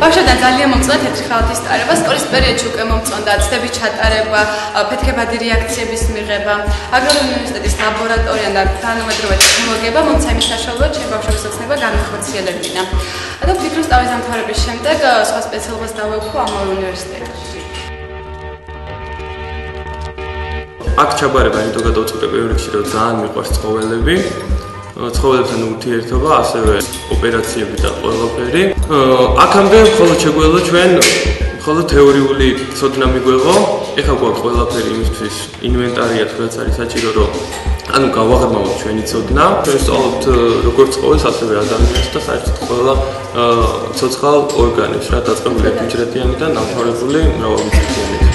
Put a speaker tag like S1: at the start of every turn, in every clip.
S1: ბავშვებთან ძალიან მომწონდა თეთრი ხალათის ტარება, სკოლის პერიოდში უკვე მომწონდა ცდების ჩატარება, ფეთქებადი რეაქციების მიღება, აგრარული უნივერსიტეტის ლაბორატორია და თანამედროვე ტექნოლოგიება მომცა იმის საშუალებლად ჩემ ბავშვების ოცნება განახორციელებინა. და ვფიქრობ სწავლის დამთავრების შემდეგ სხვა სპეციალობას დავეუფლო ამავე უნივერსიტეტში.
S2: აქ ჩაბარება იმიტომ გადავწყვიტე პირველ რიგში, რომ ძალიან მიყვარს ცხოველები. ცხოველებთან ურთიერთობა, ასევე ოპერაციები და ყველაფერი. აქამდე მხოლოდ შეგვეძლო ჩვენ მხოლოდ თეორიული ცოდნა მიგვეღო. ეხლა გვაქვს ყველაფერი იმისთვის ინვენტარია, რაც არის საჭირო, რომ ანუ გავაღრმავოთ ჩვენი ცოდნა. ჩვენ ვსწავლობთ როგორც ცხოველს, ასევე ადამიანს და საერთოდ ყველა ცოცხალ ორგანიზმს, რა დაწყებულია ფიჭრეტიანი და დამთავრებული მრავალმწიფიანით.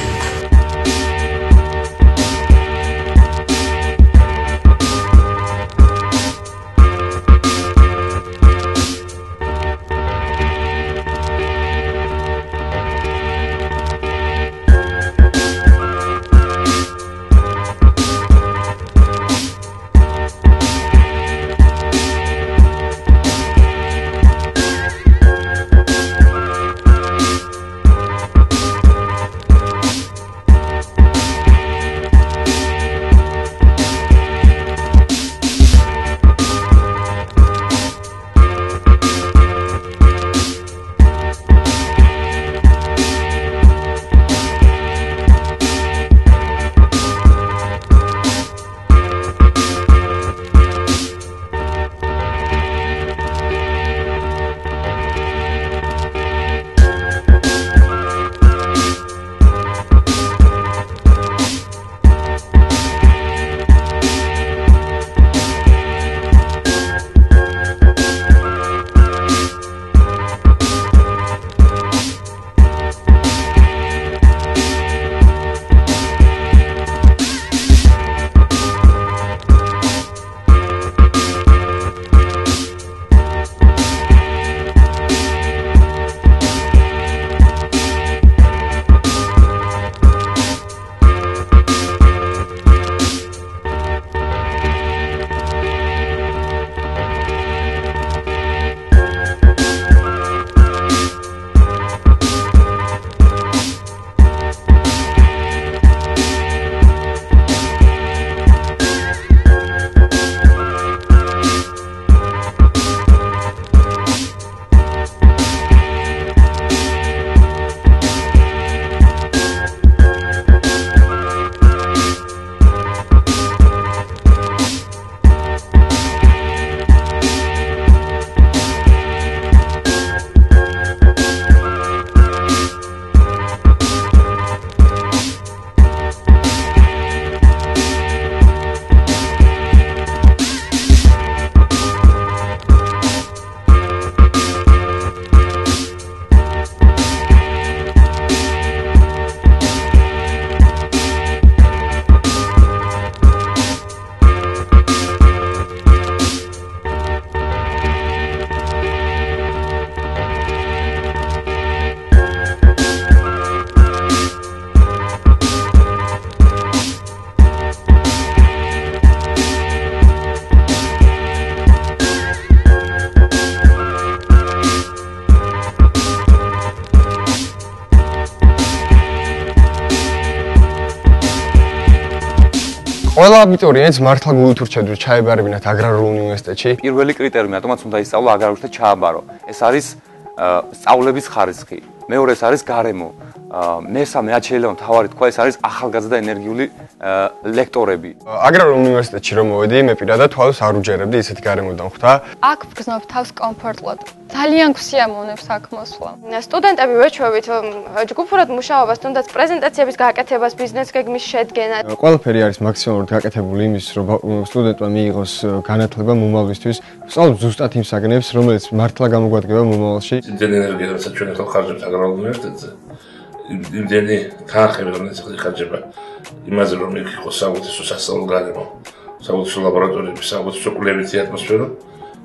S3: ყველა აბიტურიენტს მართლა გულით ურჩევთ ჩაებარებინათ აგრარულ უნივერსიტეტში.
S4: პირველი კრიტერიუმი რატომაც უნდა ისწავლა აგრარულ უნივერსიტეტში ჩააბარო. ეს არის სწავლების ხარისხი. მეორე ეს არის გარემო. მესამე რაც შეიძლება მთავარი თქვა ეს არის ახალგაზრდა ენერგიული ლექტორები.
S3: აგრარულ უნივერსიტეტში რომ მოვედი, მე პირადად თვალს არ უჯერებდი ისეთ გარემოდან ხვდა.
S5: აქ ვგრძნობ თავს კომფორტულად. ძალიან გვსიამოვნებს აქ მოსვლა. სტუდენტები ვეჩვევით ჯგუფურად მუშაობას, თუნდაც პრეზენტაციების გაკეთებას, ბიზნეს გეგმის შედგენა.
S3: ყველაფერი არის მაქსიმალურად გაკეთებული იმის, რომ სტუდენტმა მიიღოს განათლება მომავლისთვის. ვსწავლობ ზუსტად იმ საგნებს, რომელიც მართლა გამოგვადგება მომავალში.
S6: იმდენი ენერგია, რასაც ჩვენ ახლა ხარჯებთ აგრარულ უნივერსიტეტზე. იმდენი თანხები, რომელიც ხარჯება იმაზე, რომ იქ იყოს საუკეთესო სასწავლო გარემო, საუკეთესო ლაბორატორიები, საუკეთესო კვლევითი ატმოსფერო,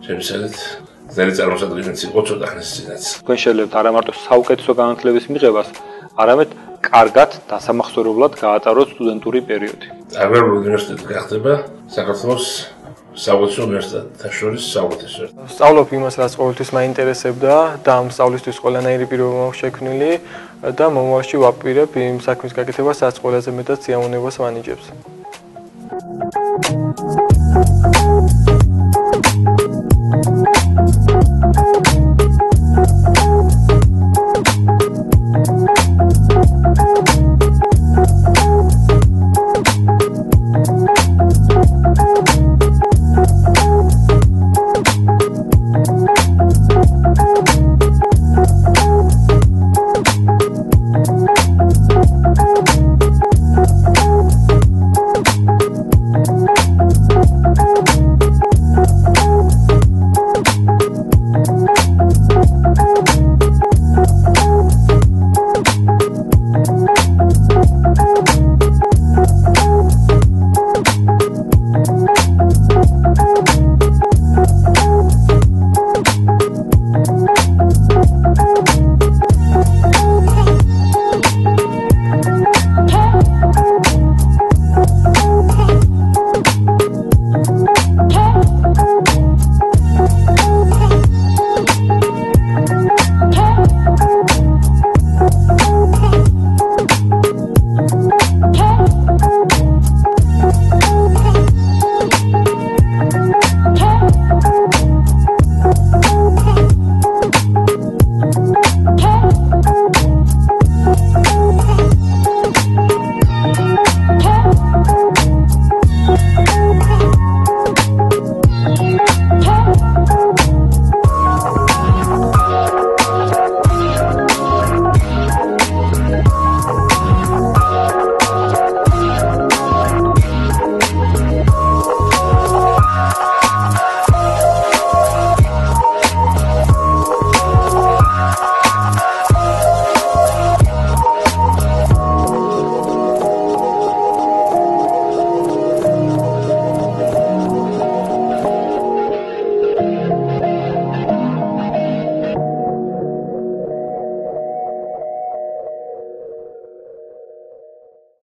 S6: შემიძლია ძალიან წარმოსადგენიც იყო ცოტა ხნის წინაც.
S4: თქვენ შეძლებთ არა მარტო საუკეთესო განათლების მიღებას, არამედ კარგად დასამახსოვრებლად გაატაროთ სტუდენტური პერიოდი.
S6: აგრარული უნივერსიტეტი გახდება საქართველოს საუბრობ უნივერსიტეტთა შორის საუბრობ.
S7: სწავლობ იმას, რაც ყოველთვის მაინტერესებდა და ამ სწავლისთვის ყველანაირი პირობები მაქვს შექმნილი და მომავალში ვაპირებ იმ საქმის გაკეთებას, რაც ყველაზე მეტად სიამოვნებას ვანიჭებს.